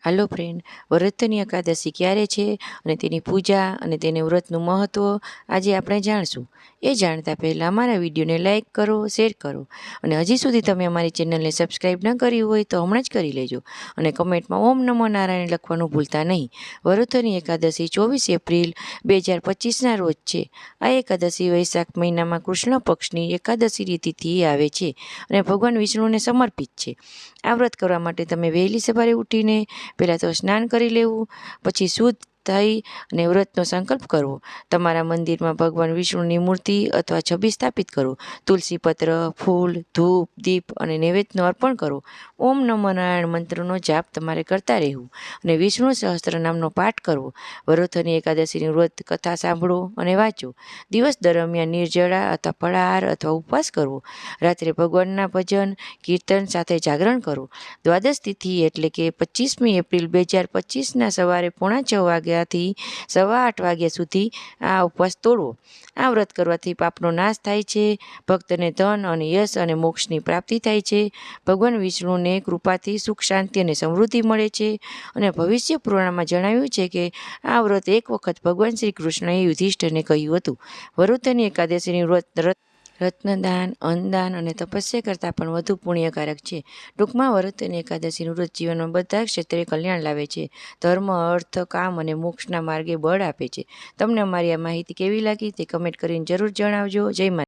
હાલો friend, વ્રતની એકાદશી ક્યારે છે અને તેની પૂજા અને તેને વ્રતનું મહત્ત્વ આજે આપણે જાણશું. એ જાણતા પહેલાં અમારા વિડીયોને લાઇક કરો, શેર કરો અને હજી સુધી તમે અમારી ચેનલને સબસ્ક્રાઈબ ન કરી હોય તો હમણાં જ કરી લેજો અને કમેન્ટમાં ઓમ નમો નારાયણ લખવાનું ભૂલતા નહીં. વ્રતની એકાદશી 24 એપ્રિલ 2025ના રોજ છે. આ એકાદશી વૈશાખ મહિનામાં કૃષ્ણ પક્ષની એકાદશી તિથિ આવે છે અને ભગવાન વિષ્ણુને સમર્પિત છે. આ વ્રત કરવા માટે તમે વહેલી સવારે ઉઠીને પહેલાં તો સ્નાન કરી લેવું, પછી શુદ્ધ થઈ અને વ્રતનો સંકલ્પ કરવો. તમારા મંદિરમાં ભગવાન વિષ્ણુની મૂર્તિ અથવા છબી સ્થાપિત કરો. તુલસી પત્ર, ફૂલ, ધૂપ, દીપ અને નૈવેદ્યનું અર્પણ કરો. ઓમ નમો નારાયણ મંત્રનો જાપ તમારે કરતા રહેવું અને વિષ્ણુ સહસ્ત્ર નામનો પાઠ કરવો. વ્રતની એકાદશીની વ્રત કથા સાંભળો અને વાંચો. દિવસ દરમિયાન નિર્જળા અથવા ફળાહાર અથવા ઉપવાસ કરવો. રાત્રે ભગવાનના ભજન કીર્તન સાથે જાગરણ કરો. દ્વાદશ તિથિ એટલે કે 25મી એપ્રિલ 2025ના સવારે 6:45 વાગ્યાથી 8:15 વાગ્યા સુધી આ ઉપવાસ તોડવો. આ વ્રત કરવાથી પાપનો નાશ થાય છે, ભક્તને ધન અને યશ અને મોક્ષની પ્રાપ્તિ થાય છે. ભગવાન વિષ્ણુને કૃપાથી સુખ, શાંતિ અને સમૃદ્ધિ મળે છે અને ભવિષ્ય પુરાણમાં જણાવ્યું છે કે આ વ્રત એક વખત ભગવાન શ્રી કૃષ્ણએ યુધિષ્ઠિરને કહ્યું હતું. વ્રતની એકાદશીની વ્રત રત્નદાન, અન્નદાન અને તપસ્યા કરતાં પણ વધુ પુણ્યકારક છે. ટૂંકમાં વ્રતની એકાદશીનું વ્રત જીવનમાં બધા ક્ષેત્રે કલ્યાણ લાવે છે. ધર્મ, અર્થ, કામ અને મોક્ષના માર્ગે બળ આપે છે. તમને અમારી આ માહિતી કેવી લાગી તે કમેન્ટ કરીને જરૂર જણાવજો. જય માતા.